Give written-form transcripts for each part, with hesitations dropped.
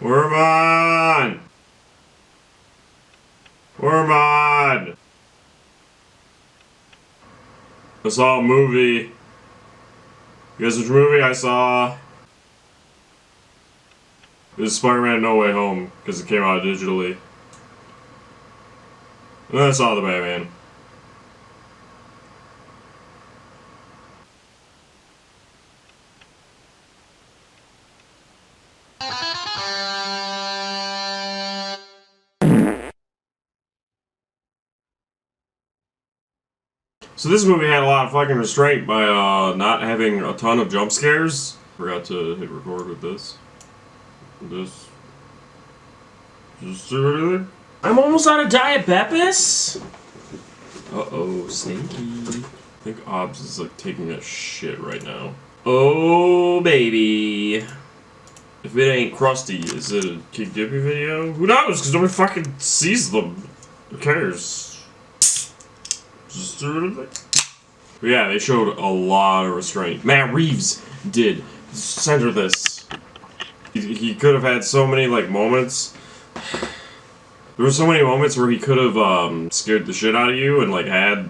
Wormon! Wormon! I saw a movie. Guess which movie I saw? It was Spider-Man No Way Home, because it came out digitally. And then I saw the Batman. So this movie had a lot of fucking restraint by not having a ton of jump scares. Forgot to hit record with this. I'm almost out of Diet Beppis. Uh-oh, Snaky. I think Obs is like taking a shit right now. Oh, baby. If it ain't Krusty, is it a King Dippy video? Who knows? Because nobody fucking sees them. Who cares? Just but yeah, they showed a lot of restraint. Matt Reeves did. Center this. He could have had so many, like, moments. There were so many moments where he could have scared the shit out of you and, like, had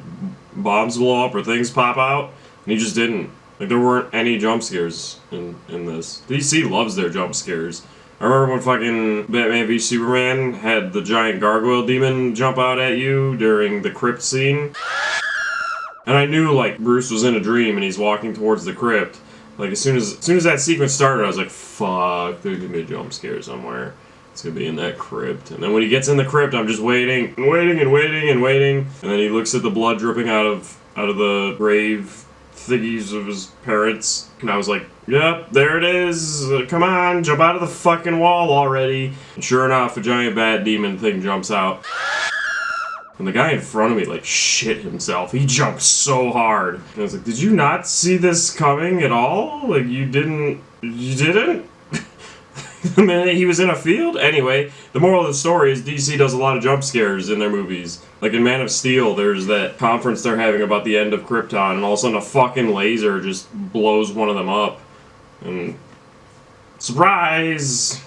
bombs blow up or things pop out. And he just didn't. Like, there weren't any jump scares in this. DC loves their jump scares. I remember when fucking Batman v Superman had the giant gargoyle demon jump out at you during the crypt scene. And I knew, like, Bruce was in a dream and he's walking towards the crypt. Like, as soon as that sequence started, I was like, fuck, there's gonna be a jump scare somewhere. It's gonna be in that crypt. And then when he gets in the crypt, I'm just waiting, and waiting, and waiting, and waiting. And then he looks at the blood dripping out of the grave thingies of his parents. And I was like, yep, there it is. Come on, jump out of the fucking wall already. And sure enough, a giant bat demon thing jumps out. And the guy in front of me, like, shit himself. He jumped so hard. And I was like, did you not see this coming at all? Like, you didn't? The minute he was in a field? Anyway, the moral of the story is DC does a lot of jump scares in their movies. Like in Man of Steel, there's that conference they're having about the end of Krypton, and all of a sudden a fucking laser just blows one of them up. And surprise!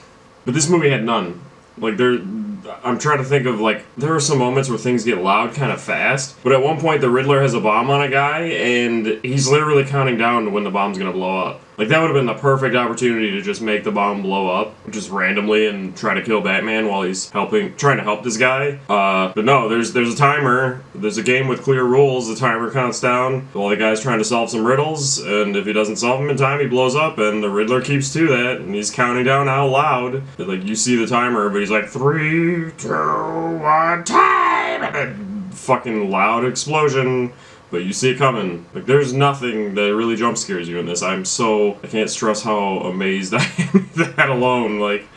But this movie had none. Like, I'm trying to think of, like, there are some moments where things get loud kind of fast, but at one point the Riddler has a bomb on a guy, and he's literally counting down to when the bomb's gonna blow up. Like, that would have been the perfect opportunity to just make the bomb blow up, just randomly, and try to kill Batman while he's trying to help this guy. But no, there's a timer. There's a game with clear rules. The timer counts down while the guy's trying to solve some riddles, and if he doesn't solve them in time, he blows up, and the Riddler keeps to that, and he's counting down out loud. But, like, you see the timer, but he's like, 3, 2, 1, time! And then fucking loud explosion. But you see it coming. Like, there's nothing that really jump scares you in this. I can't stress how amazed I am at that alone. Like,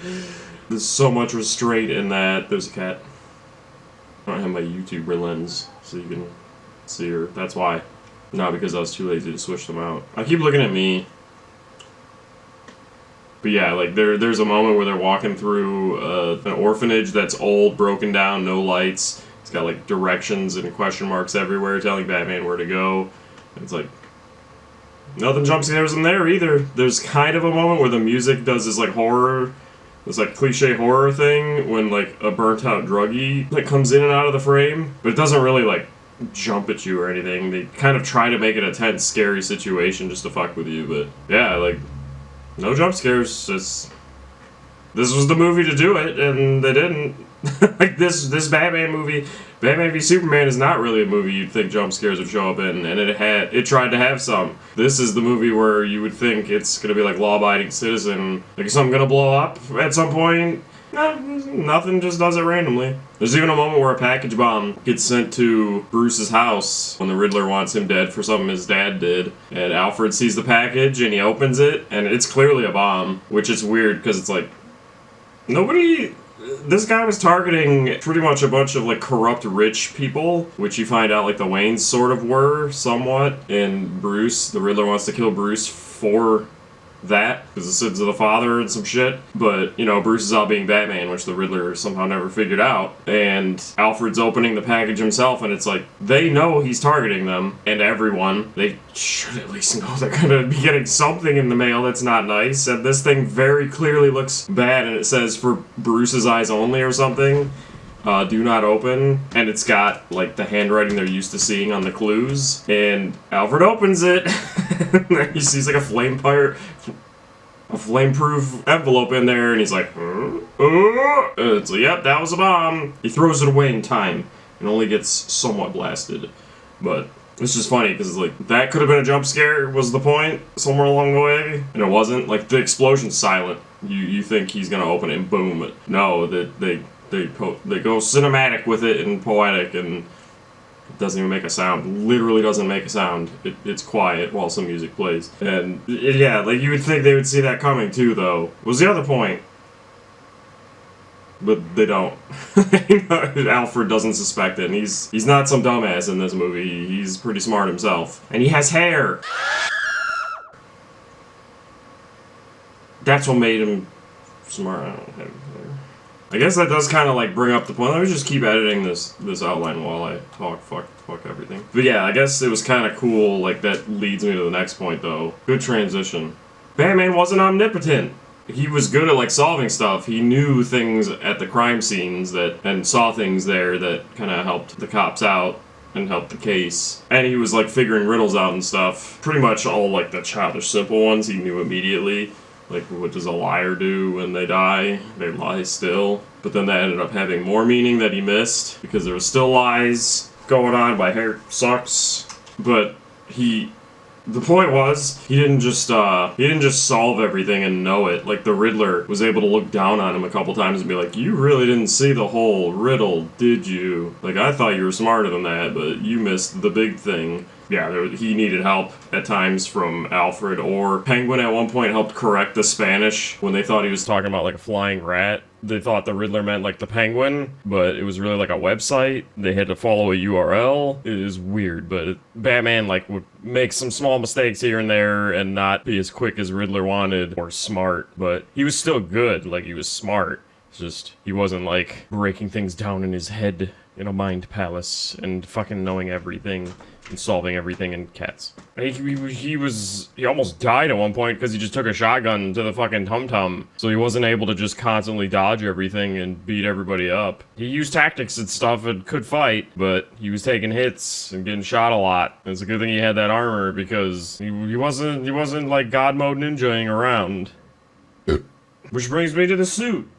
there's so much restraint in that. There's a cat. I don't have my YouTuber lens, so you can see her. That's why. Not because I was too lazy to switch them out. I keep looking at me. But yeah, like, there's a moment where they're walking through an orphanage that's old, broken down, no lights. It's got, like, directions and question marks everywhere telling Batman where to go. And it's like, nothing jump scares in there either. There's kind of a moment where the music does this, like, horror, this, like, cliche horror thing when, like, a burnt-out druggie, like, comes in and out of the frame. But it doesn't really, like, jump at you or anything. They kind of try to make it a tense, scary situation just to fuck with you. But, yeah, like, no jump scares. This was the movie to do it, and they didn't. Like, this Batman movie, Batman v Superman, is not really a movie you'd think jump scares would show up in, and it tried to have some. This is the movie where you would think it's gonna be like Law-Abiding Citizen. Like, is something gonna blow up at some point? No, nothing, just does it randomly. There's even a moment where a package bomb gets sent to Bruce's house when the Riddler wants him dead for something his dad did. And Alfred sees the package and he opens it, and it's clearly a bomb, which is weird because it's like, this guy was targeting pretty much a bunch of, like, corrupt rich people, which you find out, like, the Waynes sort of were, somewhat. And Bruce, the Riddler, wants to kill Bruce for that, because the sins of the father and some shit. But, you know, Bruce is out being Batman, which the Riddler somehow never figured out. And Alfred's opening the package himself, and it's like, they know he's targeting them, and everyone. They should at least know they're gonna be getting something in the mail that's not nice. And this thing very clearly looks bad, and it says for Bruce's eyes only or something. Do not open, and it's got like the handwriting they're used to seeing on the clues, and Alfred opens it. He sees like a flameproof envelope in there, and he's like, it's like, yep, that was a bomb. He throws it away in time and only gets somewhat blasted, but it's just funny because like that could have been a jump scare was the point somewhere along the way, and it wasn't. Like the explosion's silent. You think he's gonna open it and boom. No, they go cinematic with it and poetic, and it doesn't even make a sound. Literally doesn't make a sound. It's quiet while some music plays. And yeah, like you would think they would see that coming too, though. Was the other point. But they don't. Alfred doesn't suspect it, and he's not some dumbass in this movie. He's pretty smart himself. And he has hair! That's what made him smart. I don't have hair. I guess that does kind of like bring up the point. Let me just keep editing this outline while I talk. Fuck everything. But yeah, I guess it was kind of cool. Like that leads me to the next point, though. Good transition. Batman wasn't omnipotent. He was good at like solving stuff. He knew things at the crime scenes and saw things there that kind of helped the cops out and helped the case. And he was like figuring riddles out and stuff. Pretty much all like the childish simple ones he knew immediately. Like, what does a liar do when they die? They lie still. But then that ended up having more meaning that he missed, because there was still lies going on. My hair sucks. But the point was, he didn't just solve everything and know it. Like, the Riddler was able to look down on him a couple times and be like, you really didn't see the whole riddle, did you? Like, I thought you were smarter than that, but you missed the big thing. Yeah, he needed help at times from Alfred, or Penguin at one point helped correct the Spanish when they thought he was talking about like a flying rat. They thought the Riddler meant like the Penguin, but it was really like a website. They had to follow a URL. It is weird, but Batman like would make some small mistakes here and there and not be as quick as Riddler wanted or smart, but he was still good. Like, he was smart. It's just he wasn't like breaking things down in his head in a mind palace and fucking knowing everything and solving everything in Cats. He almost died at one point because he just took a shotgun to the fucking tum-tum, so he wasn't able to just constantly dodge everything and beat everybody up. He used tactics and stuff and could fight, but he was taking hits and getting shot a lot. It's a good thing he had that armor, because he wasn't like God mode ninjaing around. Which brings me to the suit.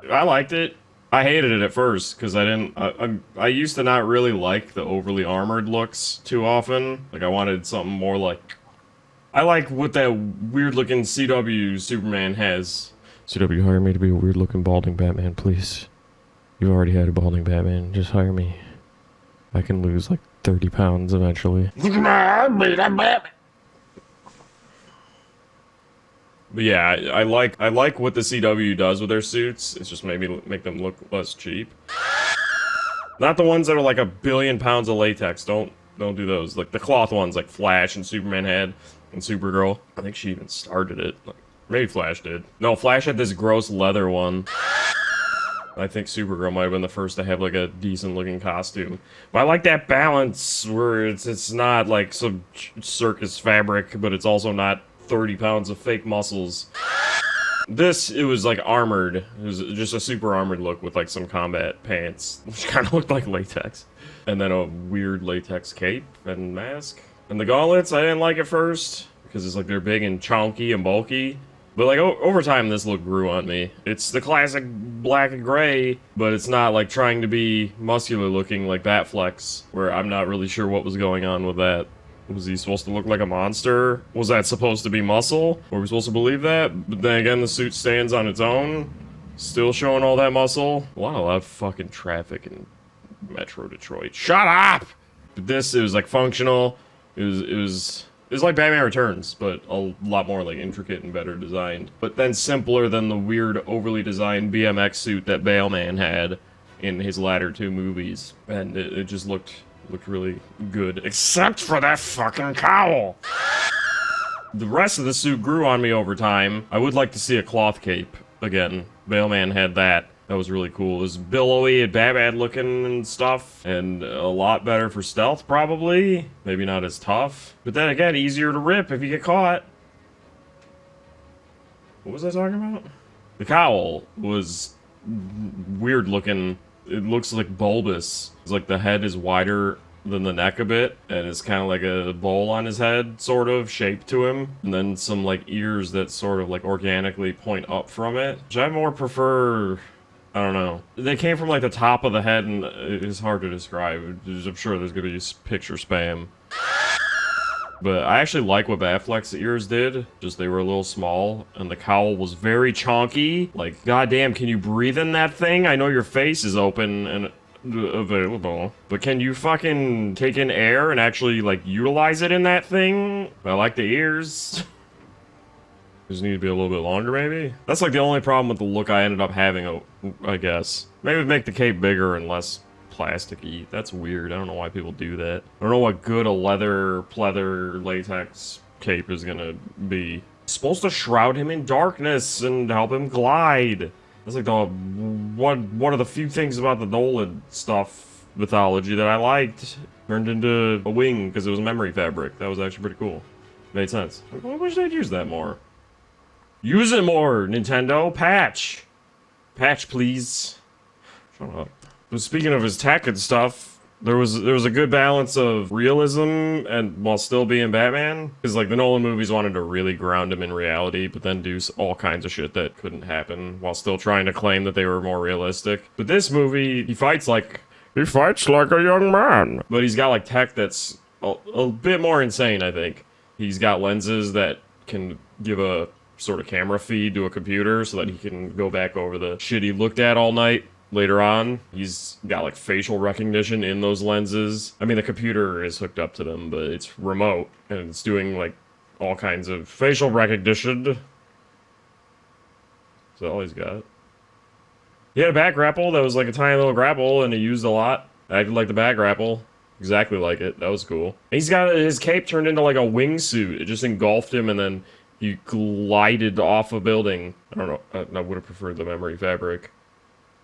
I liked it. I hated it at first, because I used to not really like the overly armored looks too often. Like, I wanted something more like... I like what that weird-looking CW Superman has. CW, hire me to be a weird-looking balding Batman, please. You've already had a balding Batman, just hire me. I can lose, like, 30 pounds eventually. But yeah, I like what the CW does with their suits. It's just maybe make them look less cheap. Not the ones that are like 1 billion pounds of latex. Don't do those. Like the cloth ones, like Flash and Superman had, and Supergirl. I think she even started it. Like, maybe Flash did. No, Flash had this gross leather one. I think Supergirl might have been the first to have like a decent looking costume. But I like that balance where it's not like some circus fabric, but it's also not 30 pounds of fake muscles. It was like armored. It was just a super armored look with like some combat pants, which kind of looked like latex. And then a weird latex cape and mask. And the gauntlets, I didn't like at first, because it's like they're big and chunky and bulky. But like over time, this look grew on me. It's the classic black and gray, but it's not like trying to be muscular looking like Batflex, where I'm not really sure what was going on with that. Was he supposed to look like a monster? Was that supposed to be muscle? Were we supposed to believe that? But then again, the suit stands on its own, still showing all that muscle. A lot of fucking traffic in Metro Detroit. Shut up! But it was like functional. It was like Batman Returns, but a lot more like intricate and better designed. But then simpler than the weird, overly designed BMX suit that Baleman had in his latter 2 movies. And it just looked really good, except for that fucking cowl. The rest of the suit grew on me over time. I would like to see a cloth cape again. Mailman had that. That was really cool. It was billowy and bad looking and stuff, and a lot better for stealth, probably. Maybe not as tough. But then again, easier to rip if you get caught. What was I talking about? The cowl was weird looking. It looks like bulbous. It's like the head is wider than the neck a bit, and it's kind of like a bowl on his head, sort of, shaped to him. And then some, like, ears that sort of, like, organically point up from it. Which I more prefer... I don't know. They came from, like, the top of the head, and it's hard to describe. I'm sure there's gonna be picture spam. But I actually like what Batfleck's ears did. Just they were a little small, and the cowl was very chonky. Like, goddamn, can you breathe in that thing? I know your face is open and available, but can you fucking take in air and actually, like, utilize it in that thing? I like the ears. Just need to be a little bit longer, maybe? That's, like, the only problem with the look I ended up having, I guess. Maybe make the cape bigger and less plasticky. That's weird. I don't know why people do that. I don't know what good a leather, pleather, latex cape is gonna be. It's supposed to shroud him in darkness and help him glide. That's like the one of the few things about the Nolan stuff mythology that I liked. Turned into a wing because it was memory fabric. That was actually pretty cool. Made sense. I wish they'd use that more. Use it more, Nintendo. Patch. Patch, please. Shut up. But speaking of his tech and stuff, there was a good balance of realism and while still being Batman. Because like the Nolan movies wanted to really ground him in reality, but then do all kinds of shit that couldn't happen while still trying to claim that they were more realistic. But this movie, he fights like a young man. But he's got like tech that's a bit more insane, I think. He's got lenses that can give a sort of camera feed to a computer so that he can go back over the shit he looked at all night. Later on, he's got like facial recognition in those lenses. I mean, the computer is hooked up to them, but it's remote and it's doing like all kinds of facial recognition. Is that all he's got? He had a back grapple that was like a tiny little grapple and he used a lot. Acted like the back grapple. Exactly like it. That was cool. He's got his cape turned into like a wingsuit. It just engulfed him and then he glided off a building. I don't know. I would have preferred the memory fabric.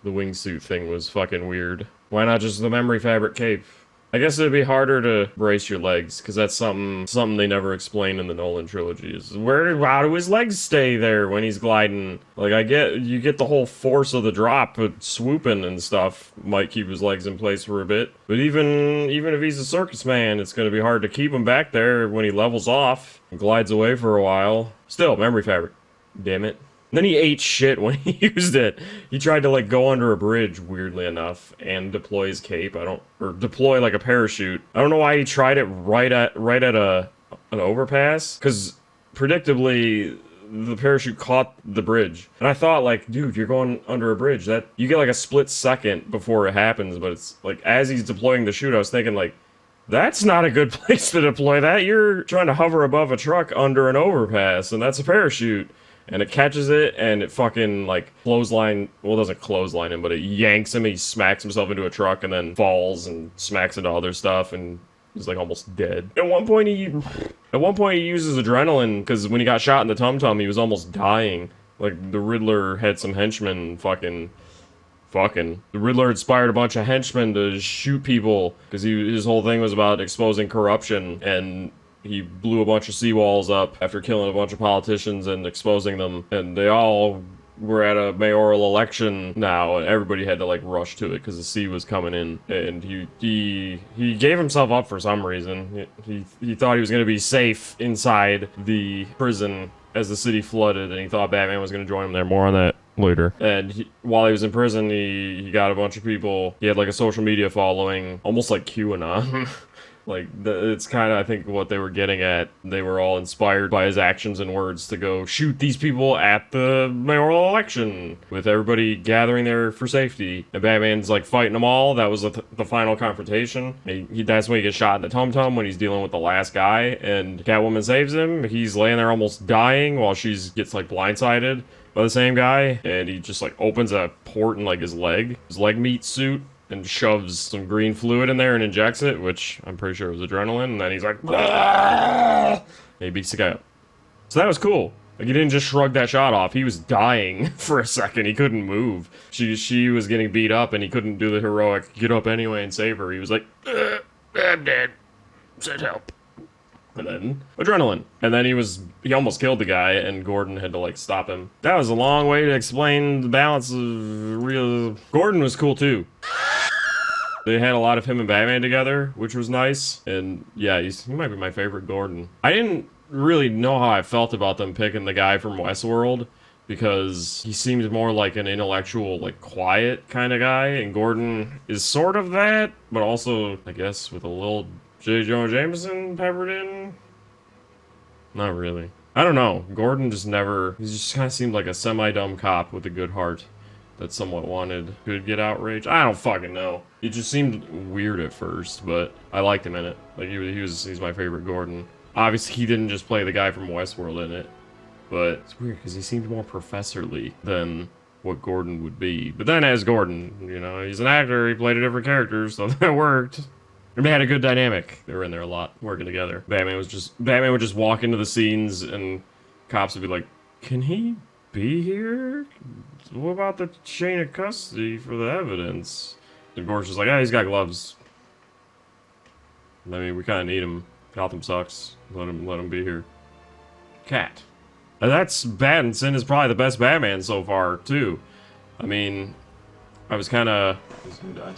The wingsuit thing was fucking weird. Why not just the memory fabric cape? I guess it'd be harder to brace your legs, because that's something they never explain in the Nolan trilogy. Is how do his legs stay there when he's gliding? Like, you get the whole force of the drop, but swooping and stuff might keep his legs in place for a bit. But even if he's a circus man, it's gonna be hard to keep him back there when he levels off and glides away for a while. Still, memory fabric. Damn it. And then he ate shit when he used it. He tried to like go under a bridge, weirdly enough, and deploy his cape. Or deploy like a parachute. I don't know why he tried it right at an overpass, because predictably the parachute caught the bridge. And I thought like, dude, you're going under a bridge. That you get like a split second before it happens, but it's like as he's deploying the chute, I was thinking like, that's not a good place to deploy that. You're trying to hover above a truck under an overpass, and that's a parachute. And it catches it, and it fucking, like, clothesline... Well, it doesn't clothesline him, but it yanks him, he smacks himself into a truck, and then falls and smacks into other stuff, and he's, like, almost dead. At one point, he uses adrenaline, because when he got shot in the tum-tum, he was almost dying. Like, the Riddler had some henchmen fucking... The Riddler inspired a bunch of henchmen to shoot people, because his whole thing was about exposing corruption, and... He blew a bunch of seawalls up after killing a bunch of politicians and exposing them. And they all were at a mayoral election now, and everybody had to, like, rush to it because the sea was coming in. And he gave himself up for some reason. He thought he was going to be safe inside the prison as the city flooded, and he thought Batman was going to join him there. More on that later. And while he was in prison, he got a bunch of people. He had, like, a social media following, almost like QAnon. Like, it's kind of, I think, what they were getting at. They were all inspired by his actions and words to go shoot these people at the mayoral election, with everybody gathering there for safety. And Batman's, like, fighting them all. That was the final confrontation. That's when he gets shot in the tum-tum, when he's dealing with the last guy. And Catwoman saves him. He's laying there almost dying while she gets, like, blindsided by the same guy. And he just, like, opens a port in, like, his leg meat suit. And shoves some green fluid in there and injects it, which I'm pretty sure was adrenaline. And then he's like, "Bah!" And he beats the guy up. So that was cool. Like, he didn't just shrug that shot off. He was dying for a second. He couldn't move. She was getting beat up, and he couldn't do the heroic get up anyway and save her. He was like, I'm dead. Send help. And then adrenaline. And then he almost killed the guy, and Gordon had to, like, stop him. That was a long way to explain the balance of real... Gordon was cool, too. They had a lot of him and Batman together, which was nice. And, yeah, he might be my favorite Gordon. I didn't really know how I felt about them picking the guy from Westworld, because he seemed more like an intellectual, like, quiet kind of guy, and Gordon is sort of that, but also, I guess, with a little J. Jonah Jameson peppered in? Not really. I don't know. Gordon just never... He just kind of seemed like a semi-dumb cop with a good heart that somewhat could get outraged. I don't fucking know. He just seemed weird at first, but I liked him in it. Like, he's my favorite Gordon. Obviously, he didn't just play the guy from Westworld in it, but it's weird because he seemed more professorly than what Gordon would be. But then as Gordon, you know, he's an actor, he played a different character, so that worked. And they had a good dynamic. They were in there a lot, working together. Batman would just walk into the scenes, and cops would be like, "Can he be here? What about the chain of custody for the evidence?" And Gordon's just like, "Ah, he's got gloves. I mean, we kind of need him. Gotham sucks. Let him be here." Cat. And that's Pattinson is probably the best Batman so far, too. I mean, I was kind of... He's gonna die.